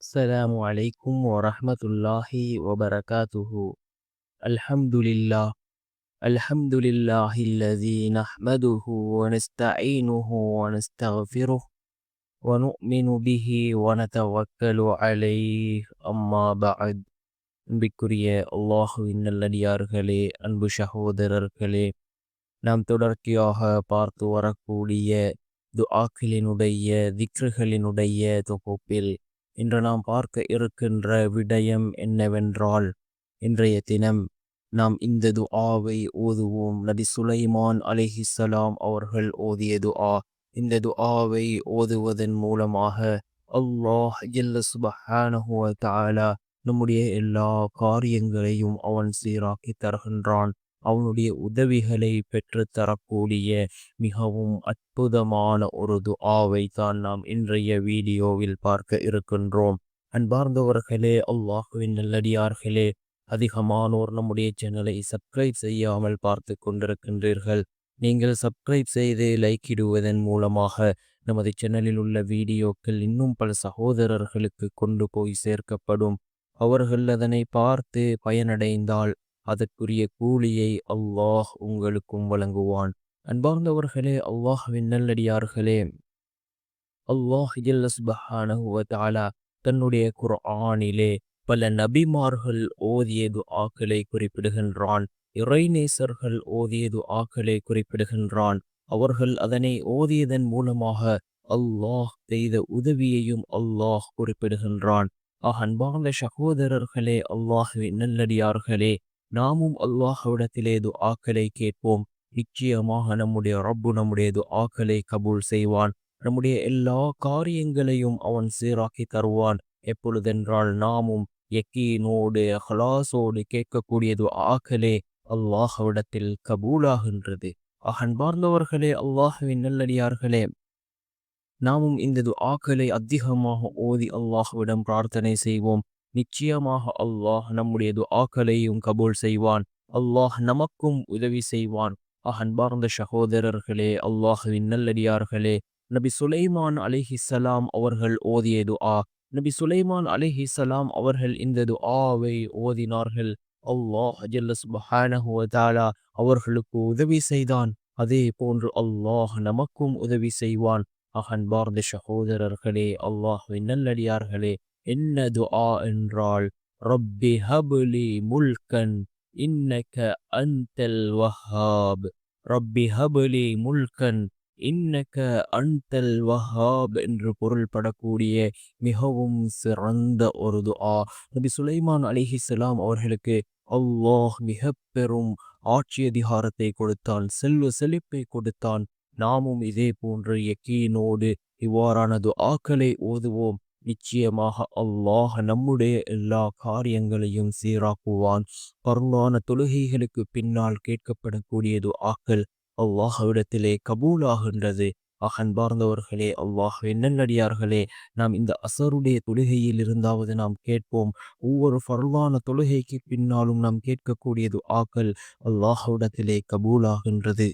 السلام عليكم ورحمة الله وبركاته. الحمد لله. الحمد لله الذي نحمده ونستعينه ونستغفره ونؤمن به ونتوكل عليه. أما بعد. அன்பிற்குரிய அல்லாஹுவின் நல்லடியார்களே, அன்பு சகோதரர்களே, நாம் தொடர்ச்சியாக பார்த்து வரக்கூடிய துஆக்களினுடைய திக்ருகளினுடைய தொகுப்பில் இன்று நாம் பார்க்க இருக்கின்ற விடயம் என்னவென்றால், இன்றைய தினம் நாம் இந்த துஆவை ஓதுவோம். நபி சுலைமான் அலைஹிஸ்ஸலாம் அவர்கள் ஓதிய துஆ. இந்த துஆவை ஓதுவதன் மூலமாக அல்லாஹ் ஜல்ல சுப்ஹானஹு வ தஆலா நம்முடைய எல்லா காரியங்களையும் அவன் சீராக்கி தருகின்றான். அவனுடைய உதவிகளை பெற்று தரக்கூடிய மிகவும் அற்புதமான ஒரு துஆவை தான் நாம் இன்றைய வீடியோவில் பார்க்க இருக்கின்றோம். அன்பார்ந்தவர்களே, அல்லாஹுவின் நல்லடியார்களே, அதிகமானோர் நம்முடைய சேனலை சப்ஸ்கிரைப் செய்யாமல் பார்த்து கொண்டிருக்கின்றீர்கள். நீங்கள் சப்ஸ்கிரைப் செய்து லைக் இடுவதன் மூலமாக நமது சேனலில் உள்ள வீடியோக்கள் இன்னும் பல சகோதரர்களுக்கு கொண்டு போய் சேர்க்கப்படும். அவர்கள் அதனை பார்த்து பயனடைந்தால் அதற்குரிய கூலியை அல்லாஹ் உங்களுக்கும் வழங்குவான். அன்பார்ந்தவர்களே, அல்லாஹ்வின் நல்லடியார்களே, அல்லாஹ் ஜல்ல சுப்ஹானஹு வ தஆலா தன்னுடைய குர்ஆனிலே பல நபிமார்கள் ஓதிய துஆக்களை குறிப்பிடுகின்றான். இறைநேசர்கள் ஓதிய துஆக்களை குறிப்பிடுகின்றான். அவர்கள் அதனை ஓதியதன் மூலமாக அல்லாஹ் செய்த உதவியையும் அல்லாஹ் குறிப்பிடுகின்றான். அன்பார்ந்த சகோதரர்களே, அல்லாஹ்வின் நல்லடியார்களே, நாமும் அல்லாஹ்விடத்திலே துஆக்களை கேட்போம். நிச்சயமாக நம்முடைய ரப்பு நம்முடைய துஆக்களை கபூல் செய்வான். நம்முடைய எல்லா காரியங்களையும் அவன் சீராக்கி தருவான். எப்பொழுதென்றால் நாமும் யக்கீனோடு இஹ்லாஸோடு கேட்கக்கூடிய துஆக்களே அல்லாஹ்விடத்தில் கபூலாகின்றது. அன்பார்ந்தவர்களே, அல்லாஹ்வின் நல்லடியார்களே, நாமும் இந்த துஆக்களை அதிகமாக ஓதி அல்லாஹ்விடம் பிரார்த்தனை செய்வோம். நிச்சயமாக அல்லாஹ் நம்முடைய துஆக்களையும் கபூல் செய்வான். அல்லாஹ் நமக்கும் உதவி செய்வான். அன்பார்ந்த சகோதரர்களே, அல்லாஹ்வின் நல்லடியார்களே, நபி சுலைமான் அலைஹிஸ்ஸலாம் அவர்கள் ஓதிய துஆ. நபி சுலைமான் அலைஹிஸ்ஸலாம் அவர்கள் இந்த துஆவை ஓதினார்கள். அல்லாஹ் ஜல்ல சுப்ஹானஹு வ தஆலா அவர்களுக்கு உதவி செய்தான். அதே போன்று அல்லாஹ் நமக்கும் உதவி செய்வான். அன்பார்ந்த சகோதரர்களே, அல்லாஹ்வின் நல்லடியார்களே, என்ன துஆ என்றால், ரப்பி ஹப்லி முல்கன் இன்னக அன்தல் வஹாப். ரப்பி ஹப்லி முல்கன் இன்னக அன்தல் வஹாப் என்று பொருள்படக்கூடிய மிகவும் சிறந்த ஒரு துஆ. நபி சுலைமான் அலைஹிஸ்ஸலாம் அவர்களுக்கு அல்லாஹ் மிக பெரும் ஆட்சி அதிகாரத்தை கொடுத்தான், செல்வ செழிப்பை கொடுத்தான். நாமும் இதே போன்று யக்கீனோடு இவ்வாறான துஆக்களை ஓதுவோம். நிச்சயமாக அல்லாஹ் நம்முடைய எல்லா காரியங்களையும் சீராக்குவான். பர்லான தொழுகைகளுக்கு பின்னால் கேட்கப்படக்கூடிய துஆக்கள் அல்லாஹ்விடத்திலே கபூலாகின்றது. அன்பார்ந்தவர்களே, அல்லாஹ்வின் நல்லடியார்களே, நாம் இந்த அசருடைய தொழுகையில் இருந்தாவது நாம் கேட்போம். ஒவ்வொரு ஃபர்லான தொழுகைக்கு பின்னாலும் நாம் கேட்கக்கூடிய துஆக்கள் அல்லாஹ்விடத்திலே கபூலாகின்றது.